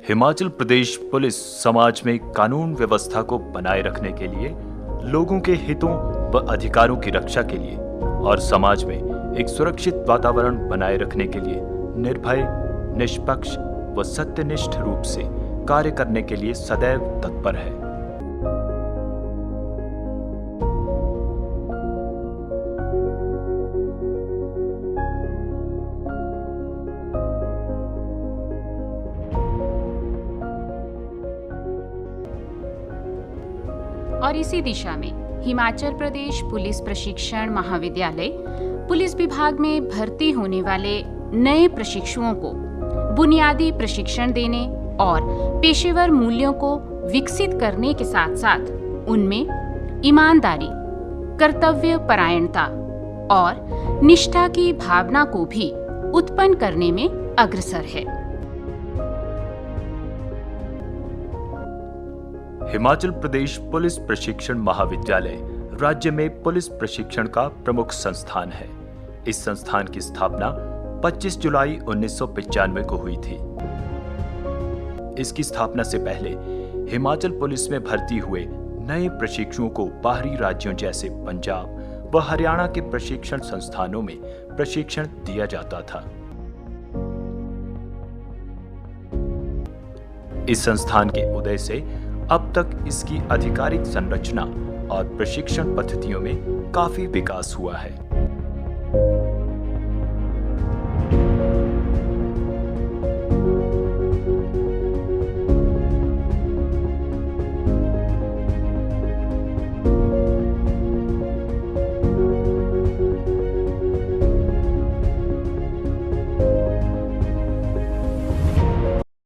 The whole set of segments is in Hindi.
हिमाचल प्रदेश पुलिस समाज में कानून व्यवस्था को बनाए रखने के लिए, लोगों के हितों व अधिकारों की रक्षा के लिए और समाज में एक सुरक्षित वातावरण बनाए रखने के लिए निर्भय, निष्पक्ष व सत्यनिष्ठ रूप से कार्य करने के लिए सदैव तत्पर है। और इसी दिशा में हिमाचल प्रदेश पुलिस प्रशिक्षण महाविद्यालय पुलिस विभाग में भर्ती होने वाले नए प्रशिक्षुओं को बुनियादी प्रशिक्षण देने और पेशेवर मूल्यों को विकसित करने के साथ साथ उनमें ईमानदारी, कर्तव्य परायणता और निष्ठा की भावना को भी उत्पन्न करने में अग्रसर है। हिमाचल प्रदेश पुलिस प्रशिक्षण महाविद्यालय राज्य में पुलिस प्रशिक्षण का प्रमुख संस्थान है। इस संस्थान की स्थापना 25 जुलाई 1995 को हुई थी। इसकी स्थापना से पहले हिमाचल पुलिस में भर्ती हुए नए प्रशिक्षुओं को बाहरी राज्यों जैसे पंजाब व हरियाणा के प्रशिक्षण संस्थानों में प्रशिक्षण दिया जाता था। इस संस्थान के उदय से अब तक इसकी आधिकारिक संरचना और प्रशिक्षण पद्धतियों में काफी विकास हुआ है।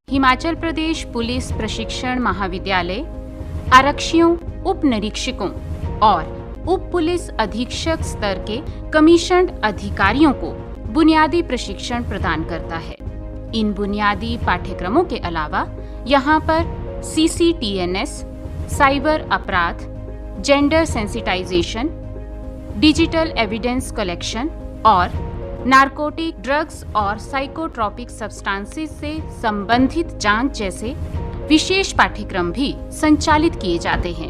हिमाचल प्रदेश पुलिस प्रशिक्षण महाविद्यालय आरक्षियों, उप निरीक्षकों और उप पुलिस अधीक्षक स्तर के कमीशन्ड अधिकारियों को बुनियादी प्रशिक्षण प्रदान करता है। इन बुनियादी पाठ्यक्रमों के अलावा यहाँ पर CCTNS, साइबर अपराध, gender sensitisation, digital evidence collection और नारकोटिक, ड्रग्स और साइकोट्रोपिक सब्सटेंसेस से संबंधित जांच जैसे विशेष पाठ्यक्रम भी संचालित किए जाते हैं।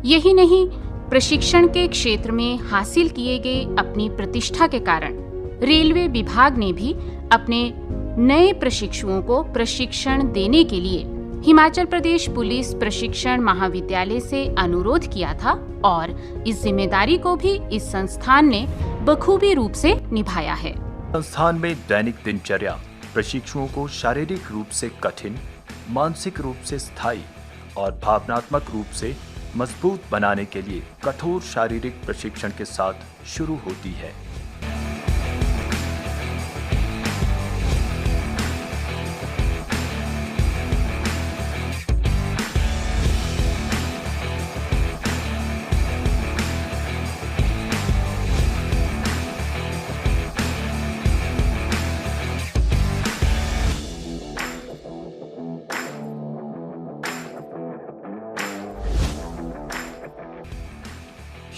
यही नहीं, प्रशिक्षण के क्षेत्र में हासिल किए गए अपनी प्रतिष्ठा के कारण रेलवे विभाग ने भी अपने नए प्रशिक्षुओं को प्रशिक्षण देने के लिए हिमाचल प्रदेश पुलिस प्रशिक्षण महाविद्यालय से अनुरोध किया था और इस जिम्मेदारी को भी इस संस्थान ने बखूबी रूप से निभाया है। संस्थान में दैनिक दिनचर्या प्रशिक्षुओं को शारीरिक रूप से कठिन, मानसिक रूप से स्थायी और भावनात्मक रूप से मजबूत बनाने के लिए कठोर शारीरिक प्रशिक्षण के साथ शुरू होती है।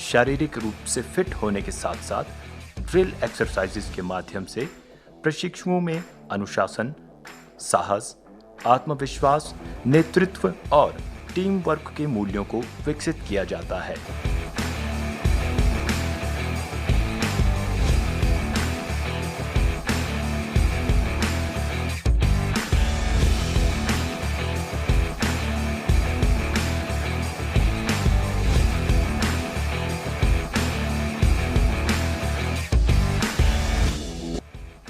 शारीरिक रूप से फिट होने के साथ साथ ड्रिल एक्सरसाइजेस के माध्यम से प्रशिक्षुओं में अनुशासन, साहस, आत्मविश्वास, नेतृत्व और टीम वर्क के मूल्यों को विकसित किया जाता है।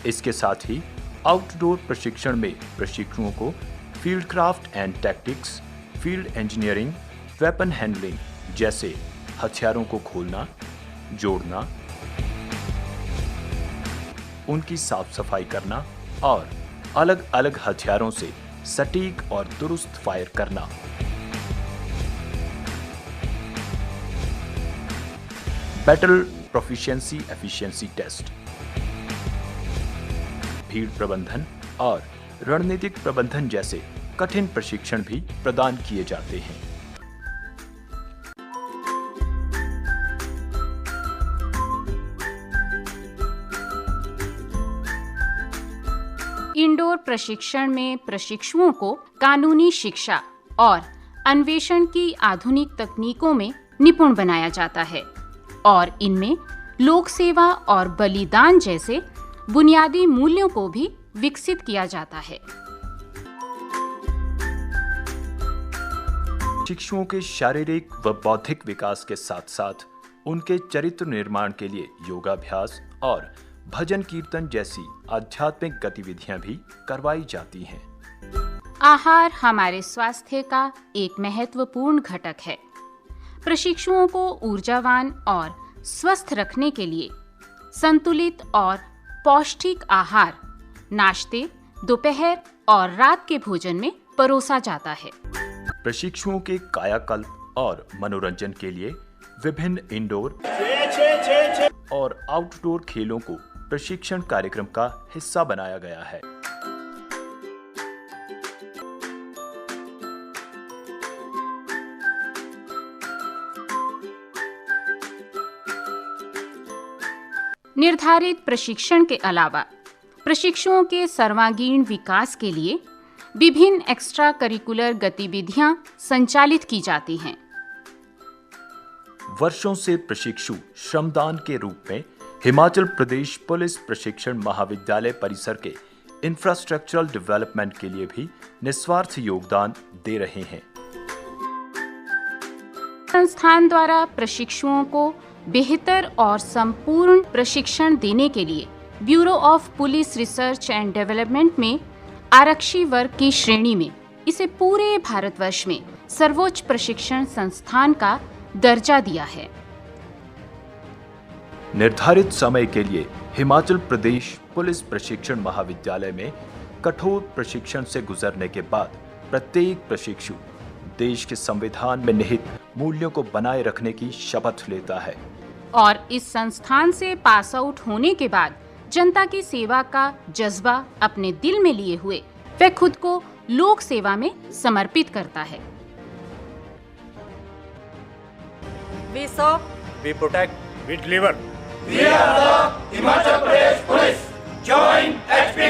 इसके साथ ही आउटडोर प्रशिक्षण में प्रशिक्षुओं को field craft and tactics, field engineering, weapon handling जैसे हथियारों को खोलना, जोड़ना, उनकी साफ सफाई करना और अलग अलग हथियारों से सटीक और दुरुस्त फायर करना। बैटल प्रोफिशिएंसी एफिशिएंसी टेस्ट, भीड़ प्रबंधन और रणनीतिक प्रबंधन जैसे कठिन प्रशिक्षण भी प्रदान किए जाते हैं। कठोर प्रशिक्षण में प्रशिक्षुओं को कानूनी शिक्षा और अन्वेषण की आधुनिक तकनीकों में निपुण बनाया जाता है और इनमें लोक सेवा और बलिदान जैसे बुनियादी मूल्यों को भी विकसित किया जाता है। शिक्षुओं के शारीरिक व बौद्धिक विकास के साथ साथ उनके चरित्र निर्माण के लिए योगाभ्यास और भजन कीर्तन जैसी आध्यात्मिक गतिविधियां भी करवाई जाती हैं। आहार हमारे स्वास्थ्य का एक महत्वपूर्ण घटक है। प्रशिक्षुओं को ऊर्जावान और स्वस्थ रखने के लिए संतुलित और पौष्टिक आहार नाश्ते, दोपहर और रात के भोजन में परोसा जाता है। प्रशिक्षुओं के कायाकल्प और मनोरंजन के लिए विभिन्न इंडोर और आउटडोर खेलों को प्रशिक्षण कार्यक्रम का हिस्सा बनाया गया है। निर्धारित प्रशिक्षण के अलावा प्रशिक्षुओं के सर्वांगीण विकास के लिए विभिन्न एक्स्ट्रा करिकुलर गतिविधियां संचालित की जाती हैं। वर्षों से प्रशिक्षु श्रमदान के रूप में हिमाचल प्रदेश पुलिस प्रशिक्षण महाविद्यालय परिसर के इंफ्रास्ट्रक्चरल डेवलपमेंट के लिए भी निस्वार्थ योगदान दे रहे हैं। संस्थान द्वारा प्रशिक्षुओं को बेहतर और संपूर्ण प्रशिक्षण देने के लिए bureau of police research and development में आरक्षी वर्ग की श्रेणी में इसे पूरे भारतवर्ष में सर्वोच्च प्रशिक्षण संस्थान का दर्जा दिया है। निर्धारित समय के लिए हिमाचल प्रदेश पुलिस प्रशिक्षण महाविद्यालय में कठोर प्रशिक्षण से गुजरने के बाद प्रत्येक प्रशिक्षु देश के संविधान में निहित मूल्यों को बनाए रखने की शपथ लेता है और इस संस्थान से पास आउट होने के बाद जनता की सेवा का जज्बा अपने दिल में लिए हुए वह खुद को लोक सेवा में समर्पित करता है। We serve, we protect, we deliver. We are the Himachal Pradesh Police. Join HP